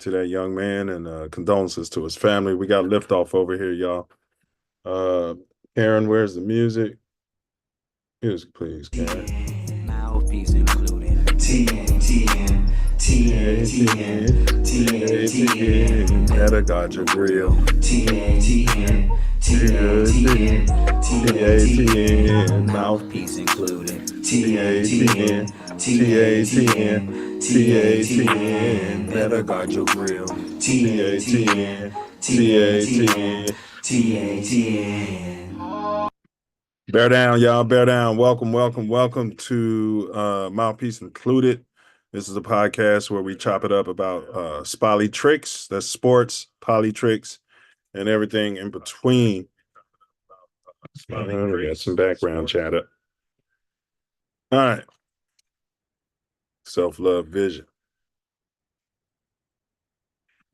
to that young man, and condolences to his family. We got liftoff over here, y'all. Uh, Karen, where's the music? Music, please, Karen. Mouthpiece included. TATN, TATN, TATN. Better got your grill. TATN, TATN, TATN. Mouthpiece included. TATN, TATN, TATN. Better got your grill. TATN, TATN. TATN. Bear down, y'all. Bear down. Welcome to Mouthpiece Included. This is a podcast where we chop it up about spolly tricks, that's sports, poly tricks, and everything in between. We got some background chatter. All right. Self-love vision.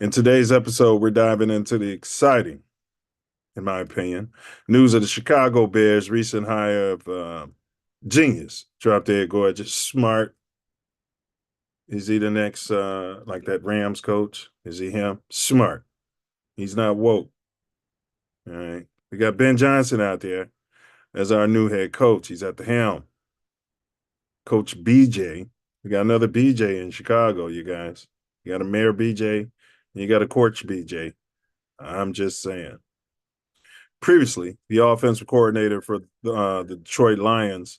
In today's episode, we're diving into the exciting, in my opinion, news of the Chicago Bears' recent hire of genius, drop dead gorgeous, smart. Is he the next, like that Rams coach? Is he him? Smart. He's not woke. All right. We got Ben Johnson out there as our new head coach. He's at the helm. Coach BJ. We got another BJ in Chicago, you guys. You got a Mayor BJ, and you got a Coach BJ. I'm just saying. Previously, the offensive coordinator for the Detroit Lions,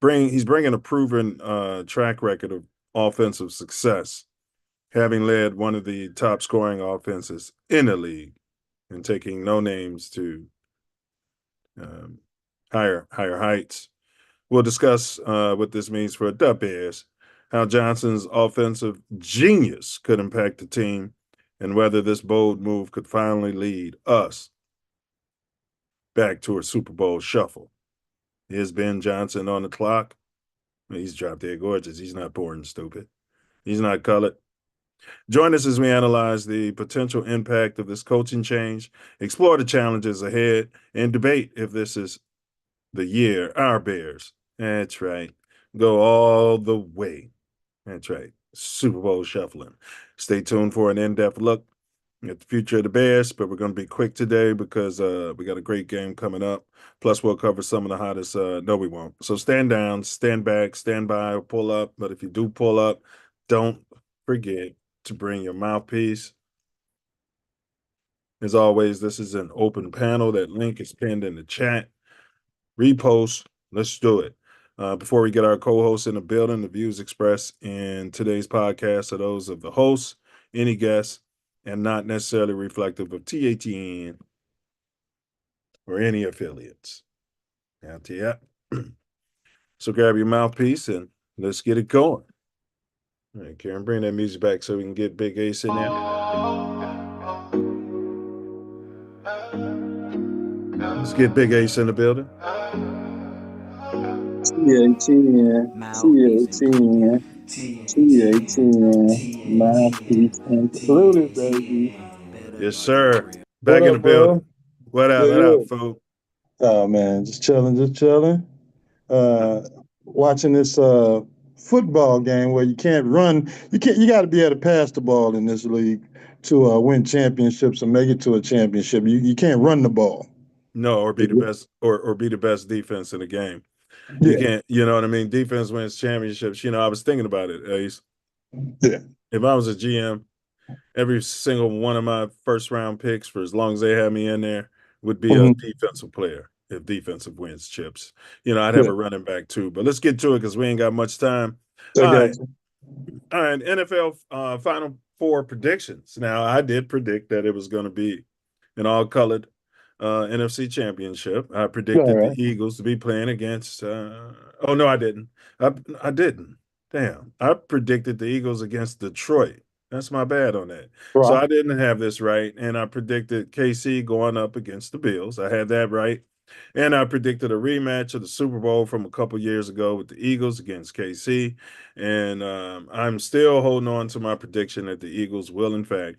he's bringing a proven track record of offensive success, having led one of the top scoring offenses in the league and taking no names to higher heights. We'll discuss what this means for the Bears, how Johnson's offensive genius could impact the team, and whether this bold move could finally lead us back to a Super Bowl shuffle. Here's Ben Johnson on the clock. He's drop dead gorgeous. He's not boring stupid. He's not colored. Join us as we analyze the potential impact of this coaching change, explore the challenges ahead, and debate if this is the year our Bears, that's right, go all the way. That's right, Super Bowl shuffling. Stay tuned for an in-depth look at the future of the Bears, but we're going to be quick today because we got a great game coming up. Plus, we'll cover some of the hottest. No, we won't. So stand down, stand back, stand by, or pull up. But if you do pull up, don't forget to bring your mouthpiece. As always, this is an open panel. That link is pinned in the chat. Repost. Let's do it. Before we get our co-hosts in the building, the views expressed in today's podcast are those of the hosts, any guests, and not necessarily reflective of TATN or any affiliates. Out yet. So grab your mouthpiece and let's get it going. All right, Karen, bring that music back so we can get Big Ace in there. Let's get Big Ace in the building. TATN, Mouthpiece Included, baby. Yes, sir. Back in the building. What up, fool? Oh, man, just chilling. Watching this football game where you can't run. You got to be able to pass the ball in this league to win championships and make it to a championship. You can't run the ball. No, or be the best, or be the best defense in the game. You can't, you know what I mean? Defense wins championships. You know, I was thinking about it, Ace. Yeah. If I was a GM, every single one of my first round picks, for as long as they had me in there, would be a defensive player if defensive wins chips. You know, I'd have a running back too. But let's get to it because we ain't got much time. All right, NFL Final Four predictions. Now, I did predict that it was going to be an all-colored NFC Championship. I predicted the Eagles to be playing against. Oh no, I didn't. I didn't. Damn, I predicted the Eagles against Detroit. That's my bad on that. Right. So I didn't have this right, and I predicted KC going up against the Bills. I had that right, and I predicted a rematch of the Super Bowl from a couple years ago with the Eagles against KC, and I'm still holding on to my prediction that the Eagles will, in fact,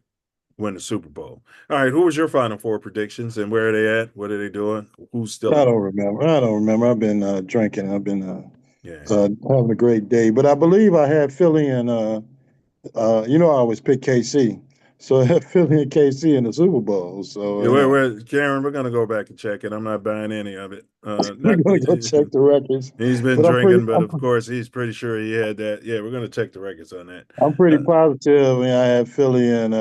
win the Super Bowl. All right, who was your Final Four predictions and where are they at? What are they doing? Who's still? I don't remember. I've been drinking. I've been having a great day. But I believe I had Philly and I always pick KC. So I have Philly and KC in the Super Bowl. So Yeah, we're Karen. We're gonna go back and check it. I'm not buying any of it. we're Not gonna go check the records. he's been But drinking, but of course he's pretty sure he had that. Yeah, we're gonna check the records on that. I'm pretty Uh, positive. I mean, I have Philly and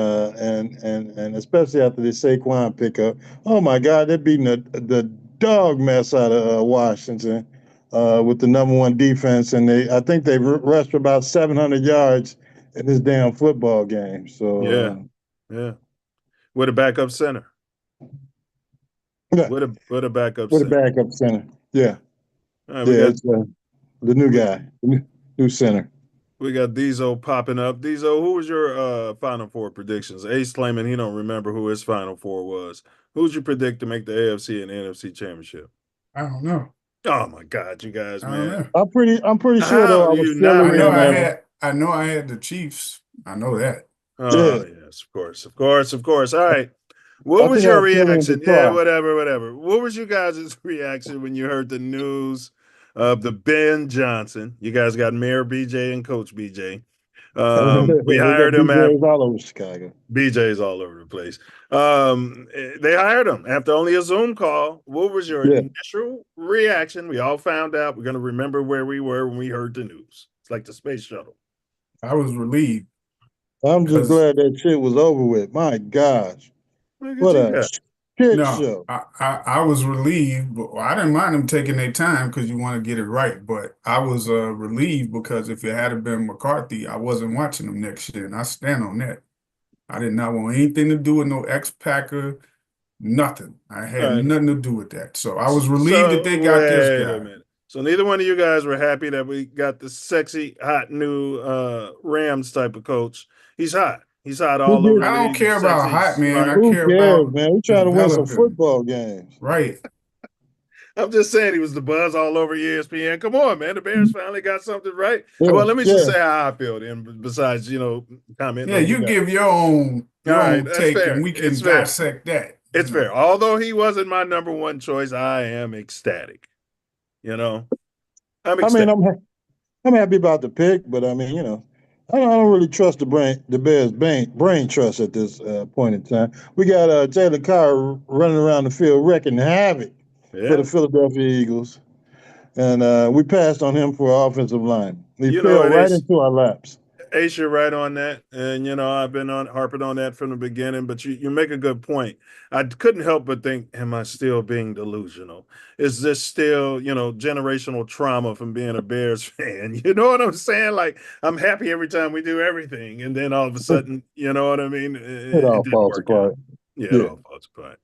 especially after the Saquon pickup. Oh my God, they're beating the dog mess out of Washington with the number one defense, and I think they rushed for about 700 yards in this damn football game. yeah, So yeah. With a backup center. yeah, With a backup with a center. backup center. Yeah, All right, yeah, it's the new we guy, new center. we got Diesel popping up. Diesel, who was your Final Four predictions? Ace claiming he don't remember who his Final Four was. Who'd you predict to make the AFC and NFC championship? I don't know. Oh my God, you guys, I don't man. know. I'm pretty sure How though. I do was you not Philly and remember? I had the Chiefs. I know that. yeah, Oh, yes, of course, of course, of course. All right. I What was think I your had Philly and reaction? Yeah, Detroit. whatever, whatever. What was you guys' reaction when you heard the news of the Ben Johnson? You guys got Mayor BJ and Coach BJ. We We got hired him after BJ's all over Chicago. BJ's all over the place. They hired him after only a Zoom call. What was your Yeah. initial reaction? We all found out. We're gonna remember where we were when we heard the news. It's like the space shuttle. I was relieved I'm just because glad that shit was over with. My gosh. Look at What you a guys. shit no, show. I was relieved, but I didn't mind them taking their time because you want to get it right. But I was relieved because if it had been McCarthy, I wasn't watching them next year, and I stand on that. I did not want anything to do with no ex-Packer, nothing. I All had right. nothing to do with that. So I was relieved that So they got this wait a guy. minute. So neither one of you guys were happy that we got the sexy, hot new Rams type of coach. He's hot. He's hot Who all over the I gives, don't league. He's care about sexy, hype, man. smart. I who care cares, about man? We trying to win some developing. football games. Right. I'm just saying he was the buzz all over ESPN. Come on, man. The Bears finally got something right. Yeah, Well, let me just yeah. say how I feel then, besides, commenting Yeah, on you you guys. give All your right, own that's take and fair. we It's can fair. dissect that, It's fair. Although he wasn't my number one choice, I am ecstatic. You know, I'm I mean, ecstatic. I'm happy about the pick, but I mean, I don't really trust the Bears' brain trust at this point in time. We got Jalen Carr running around the field wrecking havoc for the Yeah. Philadelphia Eagles, and we passed on him for offensive line. He You know, fell it right is. into our laps. Ace, you're right on that, and I've been on harping on that from the beginning. But you make a good point. I couldn't help but think, am I still being delusional? Is this still generational trauma from being a Bears fan? You know what I'm saying? Like I'm happy every time we do everything, and then all of a sudden, you know what I mean? It, It it all didn't falls work out. apart. Yeah, it Yeah, all falls apart.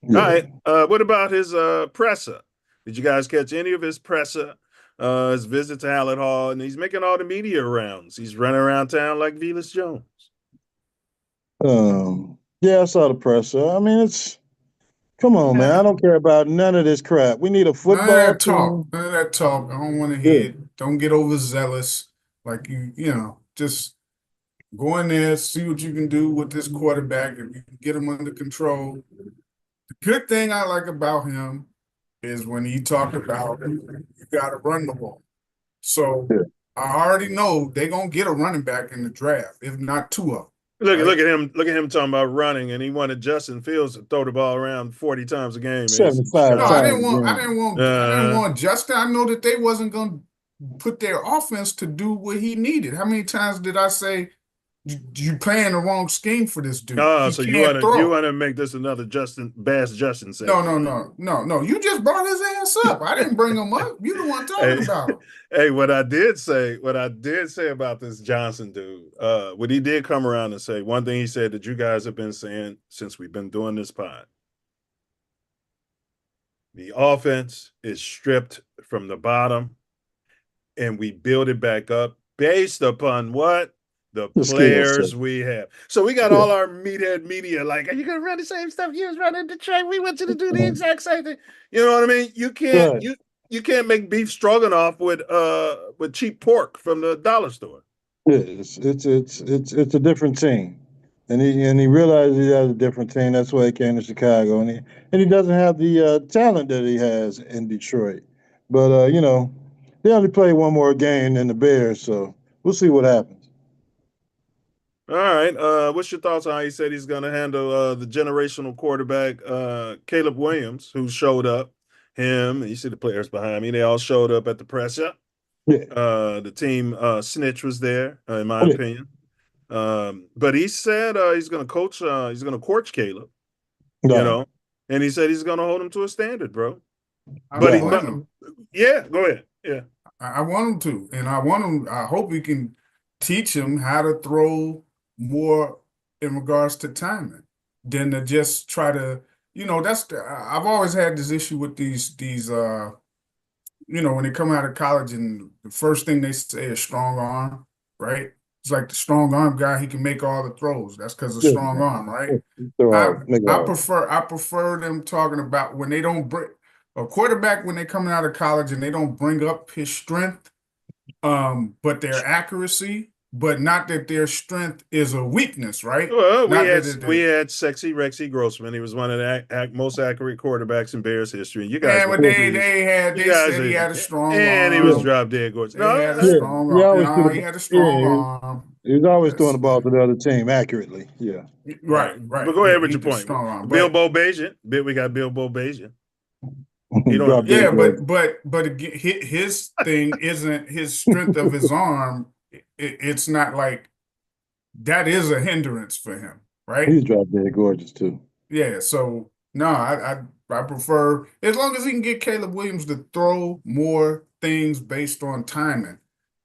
All yeah. right. What about his presser? Did you guys catch any of his presser? His visit to Hallett Hall, and he's making all the media rounds. He's running around town like Velas Jones. Yeah, I saw the presser. I mean, come on, man. I don't care about none of this crap. We need a None of football that talk. team. None of that talk. I don't want to Yeah, hear it. Don't get overzealous. Like just go in there, see what you can do with this quarterback. If you can get him under control. The good thing I like about him is when he talked about you got to run the ball. So yeah. I already know they're gonna get a running back in the draft, if not two of them. Look Right? at him! Look at him talking about running, and he wanted Justin Fields to throw the ball around 40 times a game. Ace in 75 No, I Chicago. didn't times want. I again. didn't want. I didn't Uh, want Justin. I know that they wasn't gonna put their offense to do what he needed. How many times did I say you playing the wrong scheme for this dude? oh, He so can't you throw. wanna make this another Justin No, segment? no, no, no, no. You just brought his ass up. I didn't bring him up. You the one Hey, talking about him. hey, what I did say about this Johnson dude, what he did come around and say, one thing he said that you guys have been saying since we've been doing this pod. The offense is stripped from the bottom and we build it back up based upon what? The The skill set. players we have. So we got Yeah. all our meathead media like, are you gonna run the same stuff you was running in Detroit? We want you to do the exact same thing. You know what I mean? Right. You can't make beef stroganoff with cheap pork from the dollar store. Yeah, it's a different team. And he realized he has a different team. That's why he came to Chicago. And he doesn't have the talent that he has in Detroit. But they only play one more game than the Bears, so we'll see what happens. All right. What's your thoughts on how he said he's going to handle the generational quarterback, Caleb Williams, who showed up? Him, you see the players behind me, they all showed up at the presser. Yeah. The team snitch was there, in my Yeah. opinion. But he said he's going to he's going to coach Caleb, Right. and he said he's going to hold him to a standard, bro. I But, don't he, Right. but blame him. yeah, go ahead. Yeah. I want him to, and I hope we can teach him how to throw more in regards to timing than to just try to, I've always had this issue with these when they come out of college and the first thing they say is strong arm, right? It's like the strong arm guy, he can make all the throws. That's because of Yeah. strong arm, right? They're I all, nigga, I all. prefer them talking about when they don't bring a quarterback when they coming out of college and they don't bring up his strength, but their accuracy, but not that their strength is a weakness, right? Well, Not that we had sexy Rexy Grossman. He was one of the most accurate quarterbacks in Bears history. You guys and were when you they guys said he had a strong and he was arm. drop dead gorgeous. They No, had a Yeah. strong He arm. always threw He the had a strong arm. he was always throwing That's the ball to the other team accurately. Yeah. right. But go ahead with He your just point. strong arm, but Bilbo Bajan. We got Bilbo Bajan. You don't. Drop dead yeah, gorgeous. but again, his thing isn't his strength of his arm. It's not like that is a hindrance for him, right? He's drop dead gorgeous too. Yeah. So no, I prefer as long as he can get Caleb Williams to throw more things based on timing.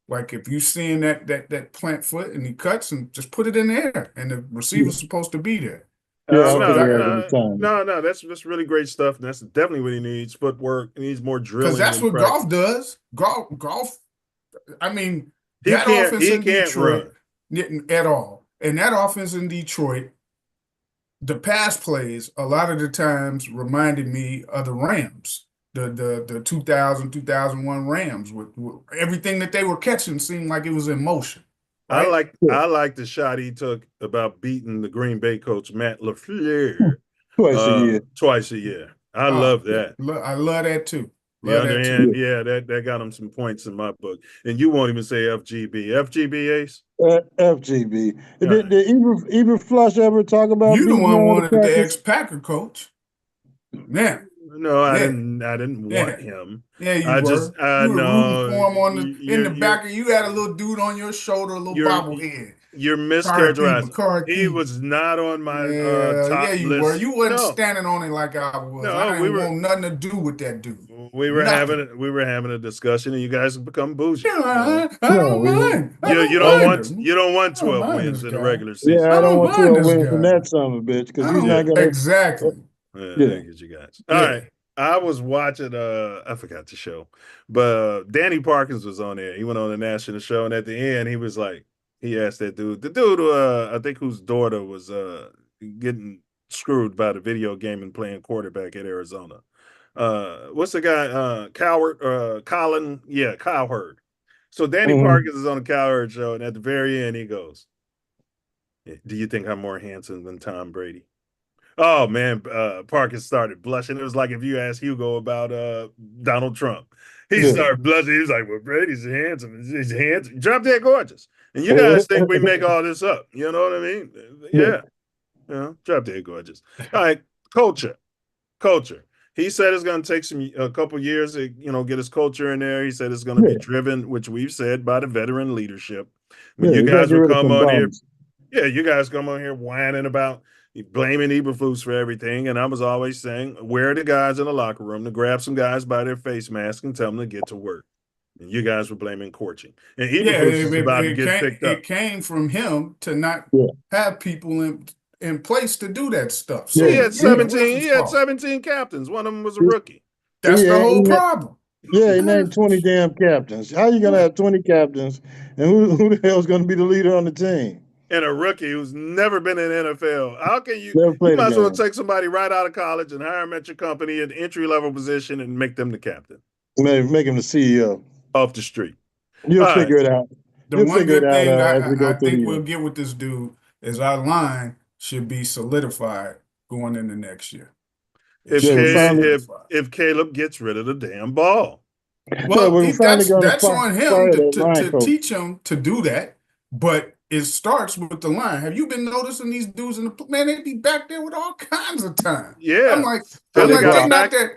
Like if you seeing that plant foot and he cuts and just put it in the air and the receiver's supposed to be there. Yeah, I So think he No, has any time. no. That's really great stuff. And that's definitely what he needs. Footwork. He needs more because drilling that's and what practice. golf does. Golf. I mean, He that can't. offense He in can't Detroit run. at all, and that offense in Detroit, the pass plays a lot of the times reminded me of the Rams, the 2001 Rams with everything that they were catching seemed like it was in motion, right? I like the shot he took about beating the Green Bay coach Matt LaFleur Twice a year. twice a year. I love that. I love that too. The Love other that hand, too. yeah, that got him some points in my book. And you won't even say FGB. FGB Ace? FGB. All Did Eberflush ever talk about You the beating one the wanted the Packers? ex-Packer coach. Yeah. No, I Yeah. didn't Yeah. want him. Yeah, you I were. just You were no. rooting for him on in the You're back of you had a little dude on your shoulder, a little you're bobblehead. you're McCarthy, mischaracterizing. He McCarthy. was not on my Yeah, top you were. list. You wasn't No, standing on it like I was. no, I didn't want nothing to do with that dude. we were Nothing. having a discussion, and you guys have become bougie. I No, don't mind. I You don't don't mind want him. you don't want I don't 12 mind wins this in the guy. regular season. Yeah, I don't want mind 12 this wins from guy. that son of a bitch because I he's don't not gonna. exactly. Yeah, Yeah. I get you guys. All Yeah. right. I was watching I forgot the show, but Danny Parkins was on there. He went on a national show, and at the end, he was like, he asked that dude, the dude I think whose daughter was getting screwed by the video game and playing quarterback at Arizona. What's the guy? Colin, yeah, Cowherd. So Danny Mhm. Parkins is on the Cowherd show, and at the very end, he goes, "Do you think I'm more handsome than Tom Brady?" Oh man, Parkins started blushing. It was like if you asked Hugo about Donald Trump. He Yeah. started blushing. He was like, "Well, Brady's handsome. He's handsome. Drop dead gorgeous." And you guys think we make all this up? You know what I mean? Yeah, drop dead gorgeous. All right, culture. He said it's going to take a couple years to get his culture in there. He said it's going to be driven, which we've said, by the veteran leadership. When you you gotta guys get would rid of come some on here, bums. you guys come on here whining about blaming Eberflus for everything, and I was always saying, where are the guys in the locker room to grab some guys by their face mask and tell them to get to work? And you guys were blaming coaching, and Eberflus is about to get picked up. It came from him to not Yeah. have people in place to do that stuff. So He had it wasn't 17. his He had fault. 17 captains. One of them was a rookie. That's the whole Yeah. problem. Yeah, he named 20 damn captains. How you gonna have 20 captains, and who the hell's gonna be the leader on the team? And a rookie who's never been in the NFL. How can you? Never You played might a as well game. take somebody right out of college and hire them at your company at entry level position and make them the captain Make him the CEO. off the street. You'll All right. figure it out. The You'll one figure good it out thing as we go I through the think year. we'll get with this dude is our line should be solidified going into next year. It should be solidified. If Caleb gets rid of the damn ball. Yeah, Well, we're finally gonna that's on him fire that line to coach. teach him to do that. But it starts with the line. Have you been noticing these dudes in the man? They be back there with all kinds of time. I'm Yeah. like, Philly got they're it not back. that.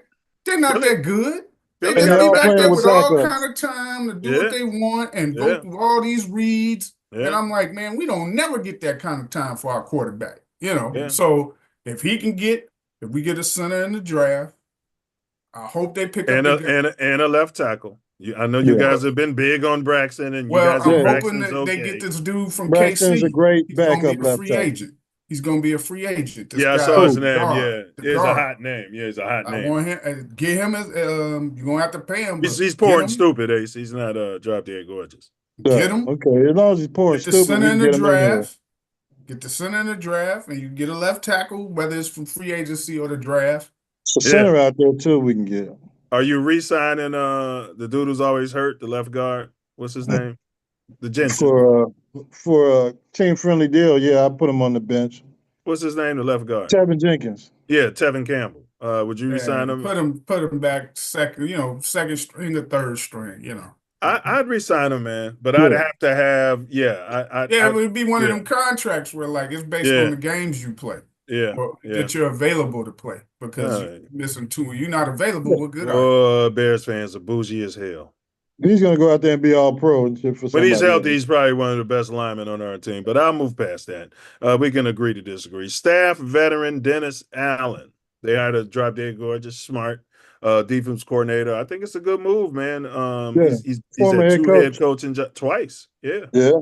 They're not Philly, that good. They Philly And just they're got be all back back. playing there with with all backups. kind of time to do what Yeah. they want and go Yeah. through all these reads. And Yeah. I'm like, man, we don't never get that kind of time for our quarterback. You know, Yeah. so if we get a center in the draft, I hope they pick up And the a guy. and a left tackle. I know you Yeah. guys have been big on Braxton, and you Well, guys I'm think Yeah. hoping Braxton's that they get okay. this dude from Braxton's a KC. great He's going to backup be a left free tackle. agent. He's going to be a free agent. This Yeah, I saw guy, his Who? name. Yeah, the it's a guard. hot name. Yeah, it's a hot I name. want him. Get him as you're gonna have to pay him, but He's get poor and him, stupid, Ace. He's not drop dead gorgeous. Yeah. get him, Okay. As long as he's poor and get the stupid, we center can in the get him in here. draft. Get the center in the draft, and you get a left tackle, whether it's from free agency or the draft. So Yeah. center out there too, we can get him. Are you re-signing the dude who's always hurt, the left guard? What's his name? The Gentian. For a team friendly deal. Yeah, I put him on the bench. What's his name? The left guard. Tevin Jenkins. Yeah, Tevin Campbell. Would you re-sign And him? put him back second string or third string. I'd re-sign him, man. But Yeah. I'd have to have It would be one of yeah. them contracts where like it's based Yeah. on the games you play. Yeah. Or Yeah. that you're available to play because All you're right. missing two. You're not available. What good are you? Bears fans are bougie as hell. He's gonna go out there and be all pro and shit for When he's somebody healthy, else. he's probably one of the best linemen on our team. But I'll move past that. We can agree to disagree. Staff veteran Dennis Allen. They hired a drop dead gorgeous, smart defense coordinator. I think it's a good move, man. Yeah. He's Former had head two head coach. coaching twice. Yeah. Yeah.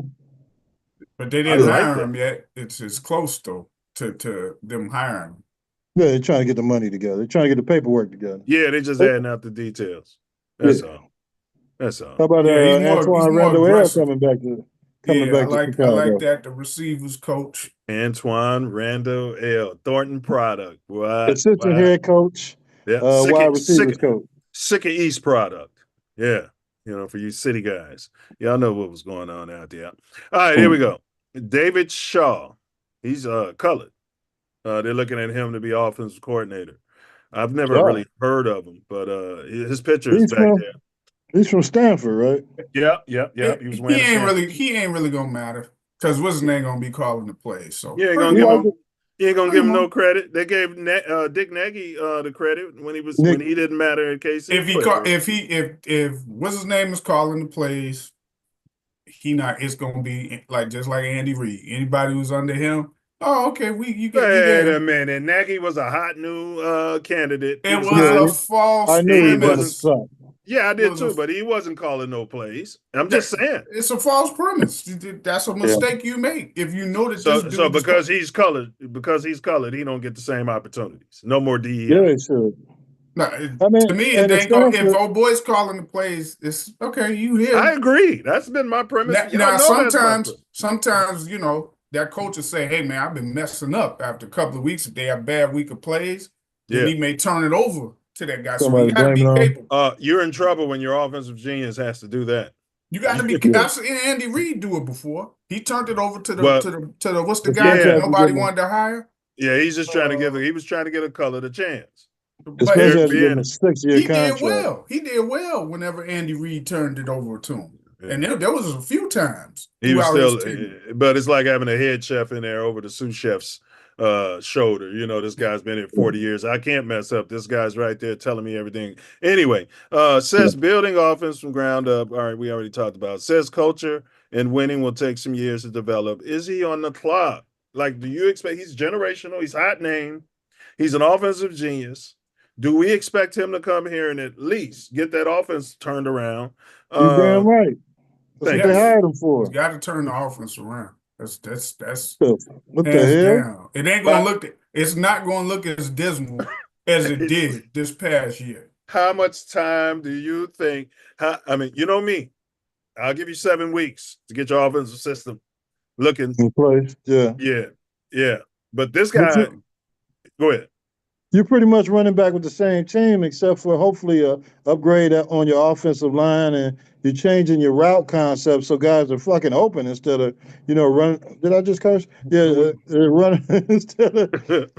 But they I didn't like hire that. him yet. It's close though to them hiring him. Yeah, they're trying to get the money together. They're trying to get the paperwork together. Yeah, they just adding out the details. That's all. That's all. How about Yeah, he's more Antoine Randall aggressive. coming back to I Chicago? like that. The receivers coach. Antoine Randall L. Thornton product. What? Assistant head coach, Yeah. wide receivers coach. Sick of East product. Yeah. For you city guys. Y'all know what was going on out there. All right, here we go. David Shaw. He's colored. They're looking at him to be offensive coordinator. I've never really heard of him, but his picture is back there. He's from Stanford, right? Yeah. He was wearing He ain't really gonna matter because what's his name gonna be calling the plays. So you ain't gonna give him no credit. They gave Dick Nagy the credit when he didn't matter in case if what's his name is calling the plays, it's gonna be just like Andy Reid. Anybody who's under him, okay, Wait a minute. Nagy was a hot new candidate. It was a false. I knew he wasn't. was suck. Yeah, I did too, but he wasn't calling no plays. I'm just saying. It's a false premise. That's a mistake you make. If you know that this dude so because he's colored, he don't get the same opportunities. No more DEI. Yeah, it should. No, to me, it ain't go, if old boy's calling the plays, it's okay. You hear? I agree. That's been my premise. Now sometimes that coach will say, "Hey man, I've been messing up after a couple of weeks. If they have a bad week of plays, then he may turn it over to that guy." So you got to be capable. You're in trouble when your offensive genius has to do that. You got to be. I've seen Andy Reid do it before. He turned it over to the what's the guy that nobody wanted to hire? Yeah, he's just trying to he was trying to get a colored a chance. Especially after getting a 6-year contract. He did well whenever Andy Reid turned it over to him. Yeah. And there was a few times. He was still, but it's like having a head chef in there over the sous chef's shoulder. This guy's been here 40 years. I can't mess up. This guy's right there telling me everything. Anyway, says building offense from ground up. All right, we already talked about it. Says culture and winning will take some years to develop. Is he on the clock? Like, do you expect he's generational? He's hot name. He's an offensive genius. Do we expect him to come here and at least get that offense turned around? You're damn right. That's what they hired him for. He's got to turn the offense around. That's what the hell? Down. It ain't gonna look. It's not gonna look as dismal as it did this past year. How much time do you think? I mean, you know me. I'll give you 7 weeks to get your offensive system looking in place. Yeah. But this guy, go ahead. You're pretty much running back with the same team, except for hopefully a upgrade on your offensive line, and you're changing your route concept so guys are fucking open instead of running. Did I just curse? Yeah, running instead of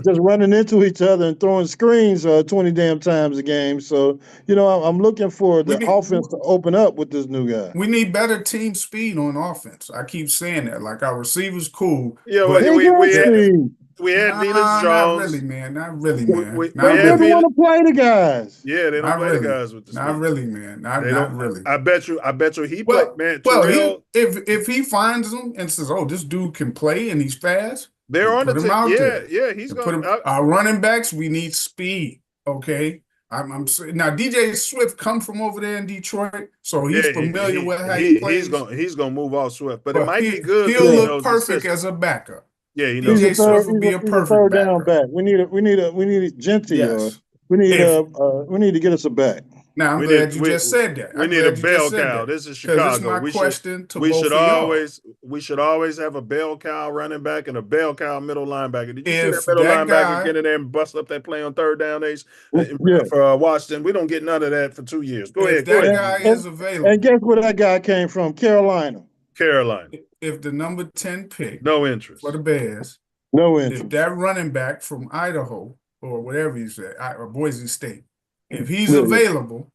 just running into each other and throwing screens 20 damn times a game. So I'm looking for We the need offense to open up with this new guy. we need better team speed on offense. I keep saying that. Like our receivers cool, Yeah, but They got speed. we had Felix not really, Jones. man. Not really, We, man. we, we Not They had don't really. want Felix. to play the guys. Yeah, they don't Not play the really. guys with the Not speed. really, man. They Not don't. really. I bet you he played, Well, man. well, he Terrell, if he finds them and says, "Oh, this dude can play and he's fast," they're then on the put him team. out Yeah, there yeah, he's and put gonna. him. Our running backs, we need speed. Okay, I'm saying now. DJ Swift come from over there in Detroit, so he's Yeah, familiar with how he plays. he's gonna move off Swift, but it But might be good he'll because he Yeah. look knows the perfect system. as a backup. Yeah, he knows He's the a DJ system. third. Swift will be a He's a perfect third down backup. back. We need Genty, or Yes. we need If we need to get us a back. Now I'm We glad need you just said that. we I'm need a glad you just bell said cow. that This is because it's Chicago. my question to both of y'all. We should always have a bell cow running back and a bell cow middle linebacker. Did you see that If middle that linebacker guy, get in there and bust up that play on third down days Yeah. for Washington? We don't get none of that for 2 years. Go if ahead, go that ahead. And, guy and, is and available, guess where that guy came from? Carolina. Carolina, if the number 10 pick no for the interest. Bears, No if interest. that running back from Idaho or whatever he said, or Boise State, if he's Yeah, available,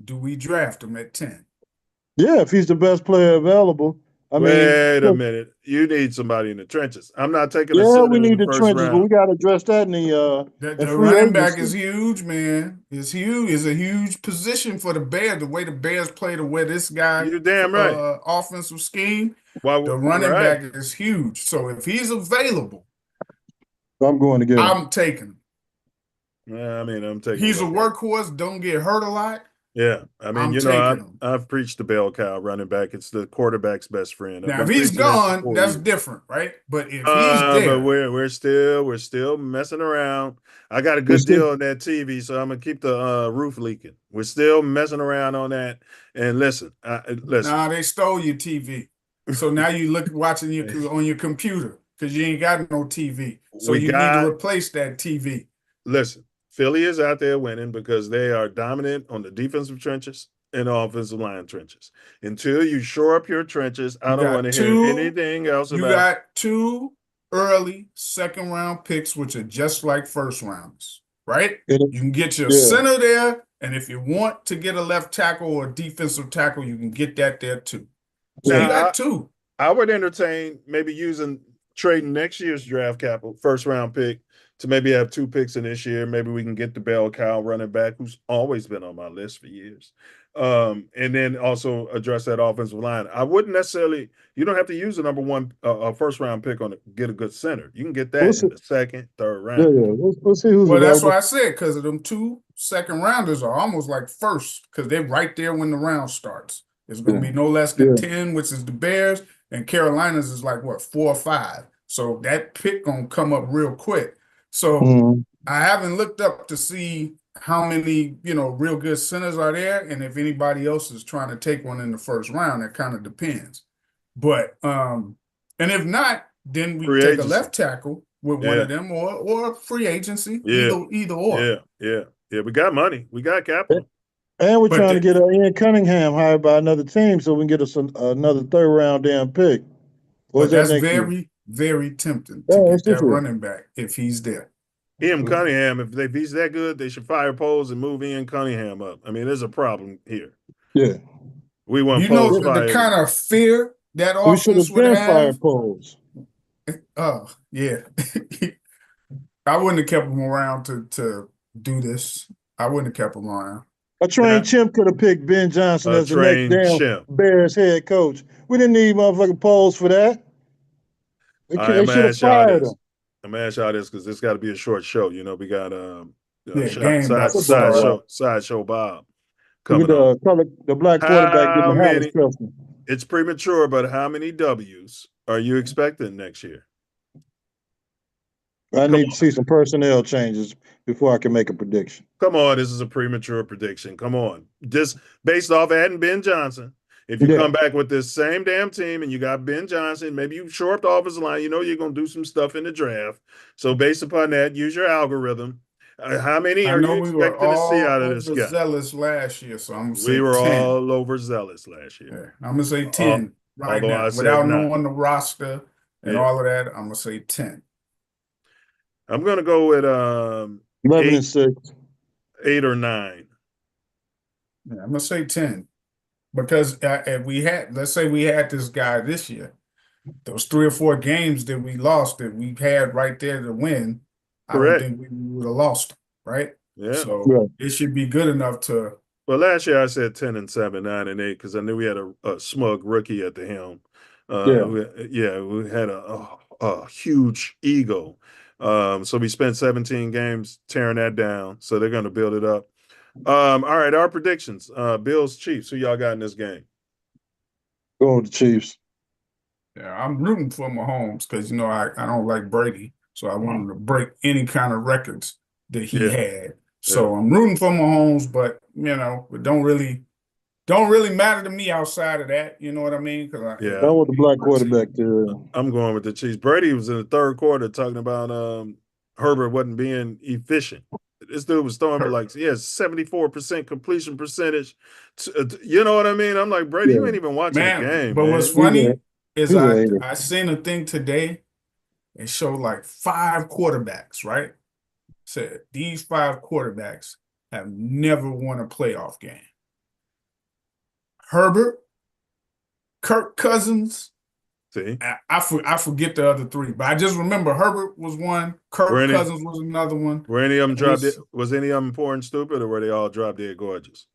do we draft him at 10? yeah, if he's the best player available. I mean, Wait a minute. You need somebody in the trenches. I'm not taking a yeah, we center in need the the first trenches, but we round. got to address that in The free running back is agency. huge, man. It's huge. It's a huge position for the Bears. The way the Bears play, the way this guy You're damn right. offensive scheme, Why? the running Right. back is huge. So if he's available, I'm going to get him. I'm taking him. I mean, I'm taking. He's a look at it. workhorse. Don't get hurt a lot. Yeah, I mean, I'm taking him. I've preached the bell cow running back. It's the quarterback's best friend. I've Now, if been he's preaching that for gone, 4 years. that's different, right? But if he's But there, we're still messing around. I got a good deal on that TV, so I'm gonna keep the roof leaking. We're still messing around on that. And listen, nah, they stole your TV. So now you watching on your computer because you ain't got no TV. So you need to replace that TV. Listen, Philly is out there winning because they are dominant on the defensive trenches and offensive line trenches. Until you shore up your trenches, I don't want to hear anything else You about. got 2 early second-round picks, which are just like first rounds, right? You can get your center there, and if you want to get a left tackle or a defensive tackle, you can get that there too. So you got 2. I would entertain maybe trading next year's draft capital, first round pick, to maybe have 2 picks in this year. Maybe we can get the bell cow running back, who's always been on my list for years. And then also address that offensive line. I wouldn't necessarily, you don't have to use the number 1 first round pick get a good center. You can get that in the second, third round. Yeah. We'll see who's Well, available. that's why I said, because of them 2 second rounders are almost like first, because they're right there when the round starts. It's going to be no less than 10, which is the Bears, and Carolina's is like, what, 4 or 5. So that pick going to come up real quick. So I haven't looked up to see how many, real good centers are there, and if anybody else is trying to take one in the first round. That kind of depends. But and if not, then we take a left tackle with one of them, or free agency, either or. Yeah. We got money, we got capital, and we're trying to get Ian Cunningham hired by another team so we can get us another third round damn pick. But that's very, very tempting to get that running back if he's there. Ian Cunningham, if he's that good, they should fire Poles and move Ian Cunningham up. I mean, there's a problem here. Yeah. We want Poles fired. The kind of fear that we should offense have would been have. fired Poles. Oh, yeah. I wouldn't have kept him around to do this. I wouldn't have kept him around. A trained chimp could have picked Ben Johnson as the next damn Bears head coach. We didn't need motherfucking Poles for that. They should have fired him. I'm gonna ask y'all this because this got to be a short show. We got sideshow Bob coming up. The black quarterback getting the house person. It's premature, but how many W's are you expecting next year? I need to see some personnel changes before I can make a prediction. Come on, this is a premature prediction. Come on, just based off adding Ben Johnson. If you come back with this same damn team and you got Ben Johnson, maybe you shore up the offensive line, you're going to do some stuff in the draft. So based upon that, use your algorithm. How many I are know you we were expecting to see all out of this guy? overzealous last year, so I'm gonna We say were 10. all overzealous last year. Yeah, I'm gonna say Uh, 10 right although now. I said Without nine. knowing the roster and Yeah. all of that, I'm gonna say 10. I'm gonna go with 11 and eight, 6. 8 or 9. Yeah, I'm gonna say 10 because let's say we had this guy this year, those 3 or 4 games that we lost that we had right there to win, I don't Correct. think we would have lost them, right? Yeah. So Right. it should be good enough to. Well, last year I said 10-7, 9-8 because I knew we had a smug rookie at the helm. Yeah. We had a huge ego. So we spent 17 games tearing that down. So they're going to build it up. All right, our predictions. Bills, Chiefs. Who y'all got in this game? Go with the Chiefs. Yeah, I'm rooting for Mahomes because I don't like Brady, so I want him to break any kind of records that he Yeah, had. yeah. So I'm rooting for Mahomes, but it don't really matter to me outside of that. You know what I mean? Because Yeah. Go with the black quarterback there. I'm going with the Chiefs. Brady was in the third quarter talking about Herbert wasn't being efficient. This dude was throwing for like 74% completion percentage. You know what I mean? I'm like, Brady, you Yeah. ain't even watching the game, but what's man. funny is he's a hater. I seen a thing today. It showed like 5 quarterbacks, right? Said these 5 quarterbacks have never won a playoff game. Herbert, Kirk Cousins. See, I forget the other 3, but I just remember Herbert was one, Kirk Cousins was another one. Were any of them was any of them poor and stupid, or were they all drop dead gorgeous?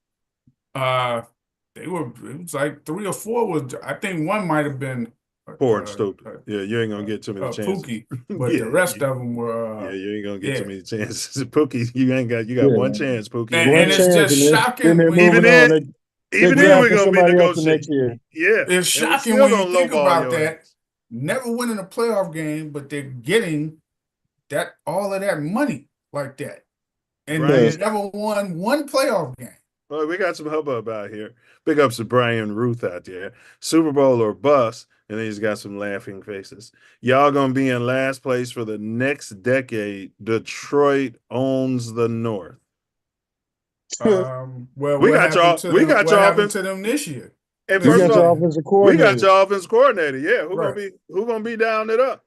It was like 3 or 4 was. I think one might have been Poor and stupid. Yeah, you ain't gonna get too many chances. Pookie, but the rest of them were. Yeah, you ain't gonna get too many chances. Pookie, you got one chance, Pookie. And it's just shocking. Even then, we're gonna be negotiating next year. Yeah, it's shocking when you think about that. Never winning a playoff game, but they're getting all of that money like that, and they never won one playoff game. Well, we got some hubbub out here. Big ups to Brian Ruth out there. Super Bowl or bust, and then he's got some laughing faces. Y'all gonna be in last place for the next decade. Detroit owns the North. Well, we got y'all. What happened to them this year? And we got your offensive coordinator. We got your offensive coordinator. Yeah, who gonna be down it up?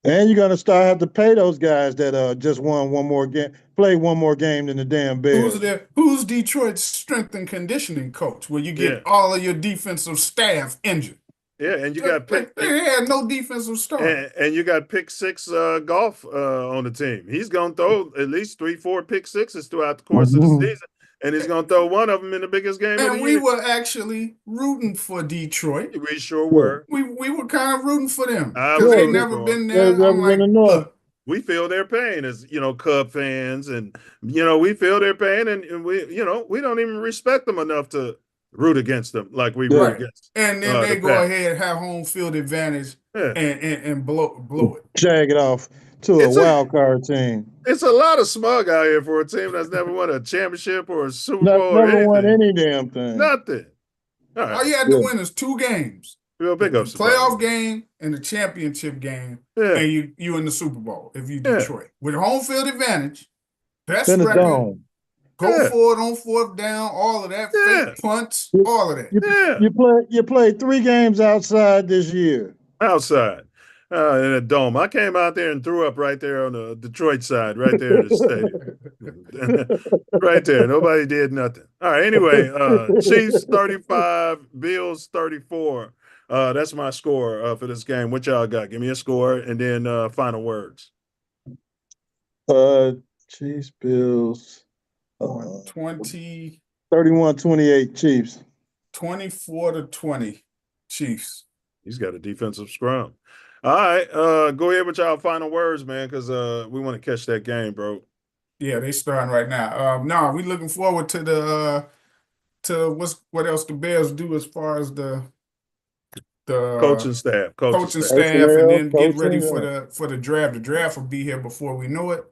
And you're gonna have to pay those guys that just won one more game, play one more game than the damn Bears. Who's Detroit's strength and conditioning coach? Where you get all of your defensive staff injured? Yeah, and you got they had no defensive start. And you got pick 6 golf on the team. He's gonna throw at least 3-4 pick 6s throughout the course of the season. And he's going to throw one of them in the biggest game of the year. And we were actually rooting for Detroit. We sure were. We were kind of rooting for them because they've never been there. I'm like, look, we feel their pain as, Cub fans. And, we feel their pain. And we, we don't even respect them enough to root against them like we root against. And then they go ahead and have home field advantage and blow it. Jag it off to a wild card team. It's a lot of smug out here for a team that's never won a championship or a Super Bowl or anything. Never won any damn thing. Nothing. All you had to win is 2 games. Real big ups. The playoff game and the championship game. Yeah. And you in the Super Bowl if you Detroit. With home field advantage, best then record. Go for it on 4th down, all of that, fake punts, all of that. You played 3 games outside this year. Outside. In a dome. I came out there and threw up right there on the Detroit side, right there in the stadium. Right there. Nobody did nothing. All right. Anyway, Chiefs 35, Bills 34. That's my score for this game. What y'all got? Give me a score and then final words. Chiefs, Bills. 20. 31-28 Chiefs. 24-20 Chiefs. He's got a defensive scrum. All right, go ahead with y'all final words, man, because we want to catch that game, bro. Yeah, they starting right now. We looking forward to the what else the Bears do as far as the coaching staff, and then get ready for the draft. The draft will be here before we know it,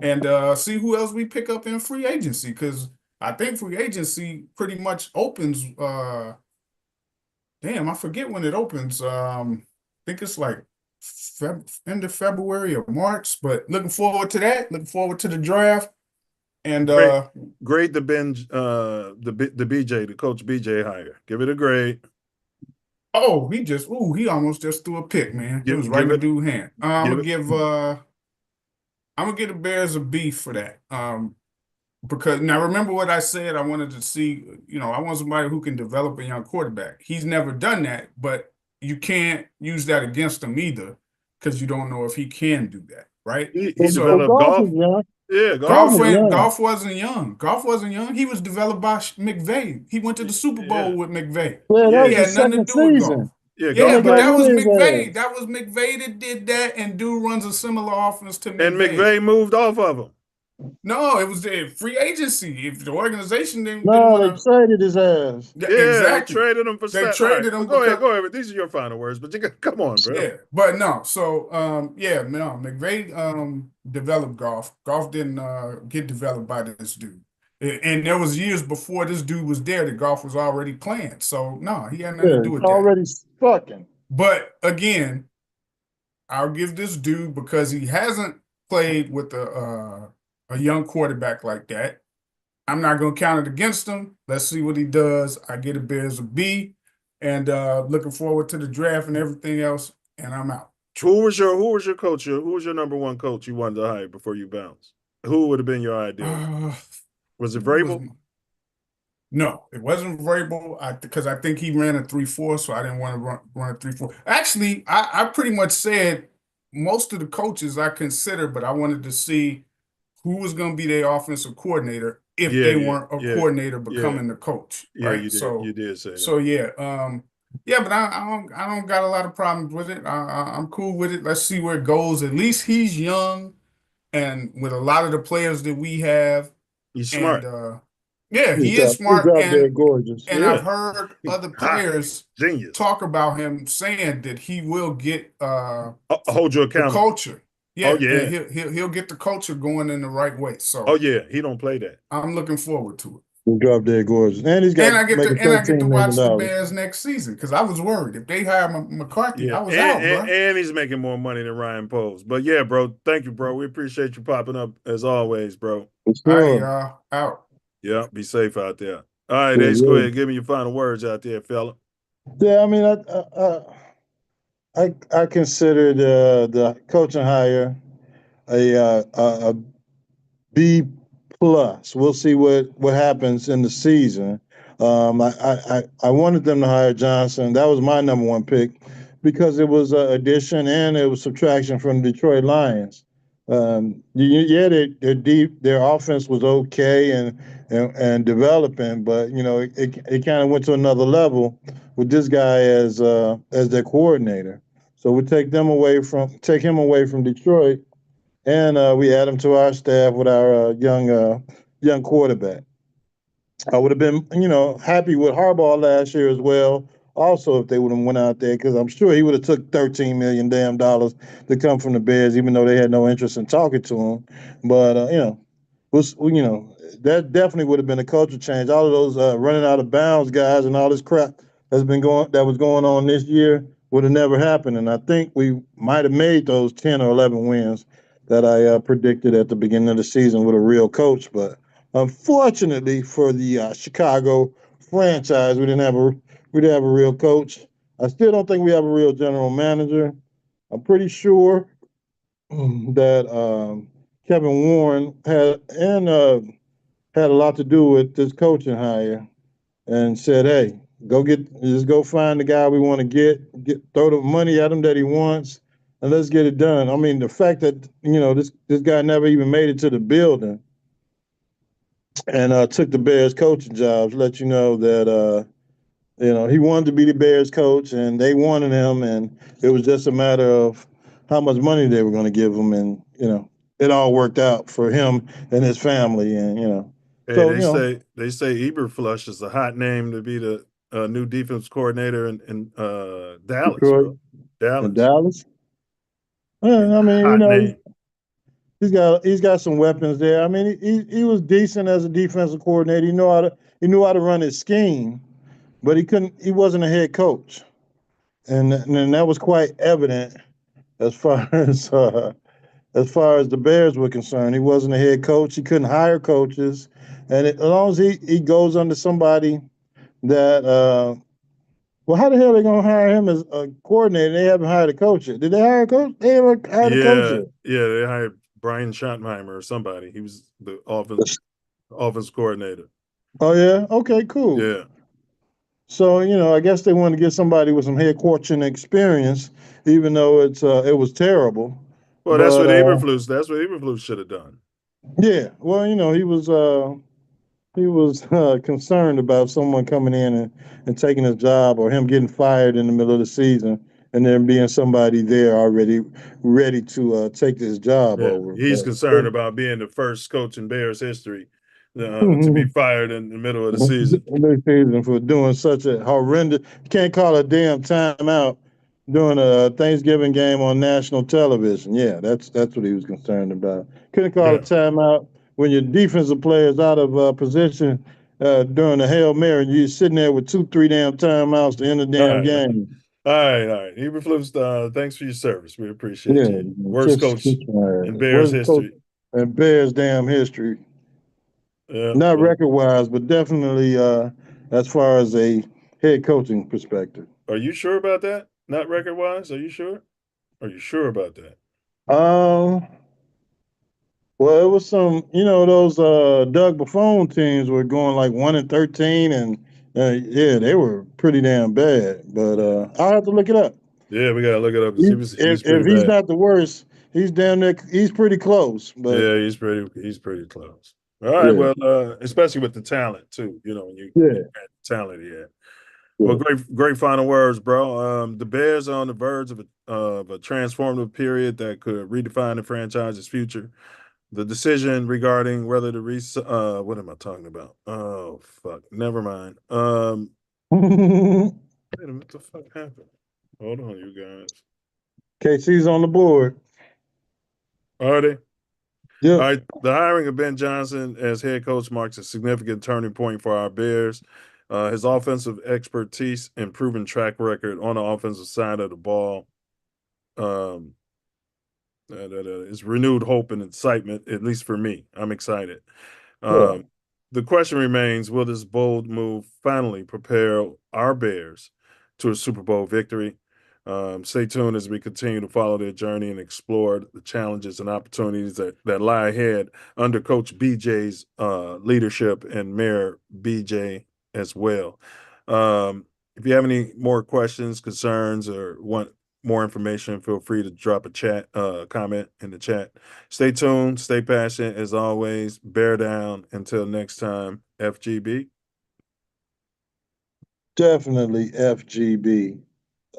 and see who else we pick up in free agency because I think free agency pretty much opens. I forget when it opens. I think it's like end of February or March, but looking forward to that. Looking forward to the draft. And grade the binge the BJ, the coach BJ hire. Give it a grade. oh, he almost just threw a pick, man. It was right in the dude's hand. I'm gonna give the Bears a B for that. Because now remember what I said, I wanted to see, I want somebody who can develop a young quarterback. He's never done that, but you can't use that against him either because you don't know if he can do that, right? He So developed golf. is young. Yeah, golf Golf wasn't young. Golf wasn't young. He was developed by McVay. He went to the Super Bowl Yeah. with McVay. Yeah, that Yeah. was He his had nothing to second do with golf. season. Yeah, Yeah, golf. but that was rid of his McVay. ass. That was McVay that did that, and dude runs a similar offense to And McVay moved off of him. No, it was the free agency. If the organization didn't No, want they traded his ass. Yeah, exactly. they traded him for They Stat. traded All right, him well, because go ahead. These are your final words, but come on, bro. yeah, but no. So McVay developed golf. Golf didn't get developed by this dude. And there was years before this dude was there that golf was already playing. So no, he had nothing to do with that. Already fucking. But again, I'll give this dude because he hasn't played with a young quarterback like that. I'm not going to count it against him. Let's see what he does. I get the Bears a B, and looking forward to the draft and everything else. And I'm out. Who was your coach? Who was your number one coach you wanted to hire before you bounced? Who would have been your ideal? Was it Vrabel? No, it wasn't Vrabel. Because I think he ran a 3-4, so I didn't want to run a 3-4. Actually, I pretty much said most of the coaches I considered, but I wanted to see who was going to be their offensive coordinator if they weren't a coordinator becoming the coach. Right. You did say that. So but I don't got a lot of problems with it. I'm cool with it. Let's see where it goes. At least he's young, and with a lot of the players that we have, he's smart. He is smart. And gorgeous. And I've heard other players talk about him, saying that he will get hold you accountable. The culture. Yeah, oh yeah, he'll get the culture going in the right way. So he don't play that. I'm looking forward to it. He'll drop dead gorgeous, and I get to watch the Bears next season because I was worried if they hire McCarthy, I was out, bro. And he's making more money than Ryan Poles. But yeah, bro, thank you, bro. We appreciate you popping up as always, bro. Sure. All right, y'all, out. Yeah, be safe out there. All right, Ace, go ahead, give me your final words out there, fella. Yeah, I mean, I consider the coaching hire a B plus. We'll see what happens in the season. I wanted them to hire Johnson. That was my number one pick because it was an addition and it was subtraction from the Detroit Lions. They're deep. Their offense was okay and developing, but it kind of went to another level with this guy as their coordinator. So we take him away from Detroit, and we add him to our staff with our young quarterback. I would have been happy with Harbaugh last year as well. Also, if they would have went out there, because I'm sure he would have took $13 million to come from the Bears, even though they had no interest in talking to him. But that definitely would have been a culture change. All of those running out of bounds guys and all this crap that was going on this year would have never happened. And I think we might have made those 10 or 11 wins that I predicted at the beginning of the season with a real coach. But unfortunately for the Chicago franchise, we didn't have a real coach. I still don't think we have a real general manager. I'm pretty sure that Kevin Warren had a lot to do with this coaching hire, and said, "Hey, go find the guy we want to get throw the money at him that he wants, and let's get it done." I mean, the fact that this guy never even made it to the building and took the Bears coaching jobs let you know that he wanted to be the Bears coach, and they wanted him, and it was just a matter of how much money they were going to give him, and it all worked out for him and his family, and Hey, they say Eberflush is a hot name to be the new defense coordinator in Dallas. Detroit. Dallas. In Dallas. I mean, he's got some weapons there. I mean, he was decent as a defensive coordinator. He knew how to run his scheme, but he wasn't a head coach, and that was quite evident as far as as far as the Bears were concerned. He wasn't a head coach. He couldn't hire coaches, and as long as he goes under somebody that well, how the hell are they gonna hire him as a coordinator? They haven't hired a coach yet. Did they hire a coach? They haven't hired a coach Yeah, yet. yeah, they hired Brian Schottenheimer or somebody. He was the offense coordinator. Oh yeah. Okay. Cool. Yeah. So I guess they want to get somebody with some head coaching experience, even though it was terrible. Well, But that's what Eberflus should have done. yeah, well, he was concerned about someone coming in and taking his job, or him getting fired in the middle of the season, and there being somebody there already ready to take this job Yeah, over. he's But concerned about being the first coach in Bears history to be fired in the middle of the season. This season for doing such a horrendous. You can't call a damn timeout during a Thanksgiving game on national television. Yeah, that's what he was concerned about. Couldn't call a Yeah. timeout when your defensive player is out of position during a Hail Mary, and you're sitting there with 2, 3 damn timeouts to end the All damn right, game. all right. Eberflus, thanks for your service. We appreciate Yeah, you. Worst coach in Bears worst coach history. in Bears damn history. Yeah. Not Well, record wise, but definitely as far as a head coaching perspective. are you sure about that? Not record wise? Are you sure? Are you sure about that? Um, well, it was some, those Doug Buffon teams were going like 1-13, and yeah, they were pretty damn bad. But I'll have to look it up. Yeah, we gotta look it up because he was pretty If he's bad. not the worst, he's damn near, he's pretty close. But Yeah, he's pretty close. All right, yeah, well, especially with the talent too. When you yeah, had the talent he had. yeah. Well, great final words, bro. The Bears are on the verge of a transformative period that could redefine the franchise's future. The decision regarding whether to what am I talking about? Oh fuck, never mind. Wait a minute, what the fuck happened? Hold on, you guys. KC's on the board. Are they? Yep. All right, the hiring of Ben Johnson as head coach marks a significant turning point for our Bears. His offensive expertise and proven track record on the offensive side of the ball is renewed hope and excitement, at least for me. I'm excited. Yeah. The question remains, will this bold move finally prepare our Bears to a Super Bowl victory? Stay tuned as we continue to follow their journey and explore the challenges and opportunities that lie ahead under Coach BJ's leadership and Mayor BJ as well. If you have any more questions, concerns, or want more information, feel free to drop a comment in the chat. Stay tuned, stay passionate as always. Bear down. Until next time, FGB. Definitely FGB.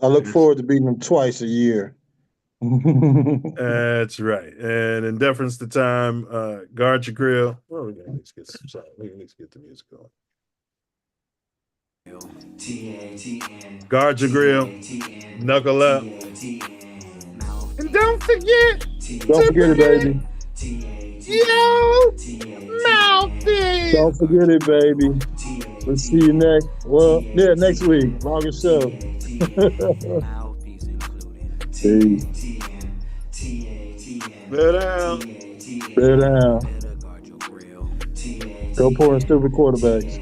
I look forward to beating them twice a year. That's right. And in deference to time, guard your grill. Well, we can at least get the music going. TATN. Guard your grill. Knuckle up. And don't forget. Don't forget it, baby. Yo, Mouthpiece. Don't forget it, baby. We'll see you next week. Longest show. Peace. Bear down. Bear down. Go pour in stupid quarterbacks.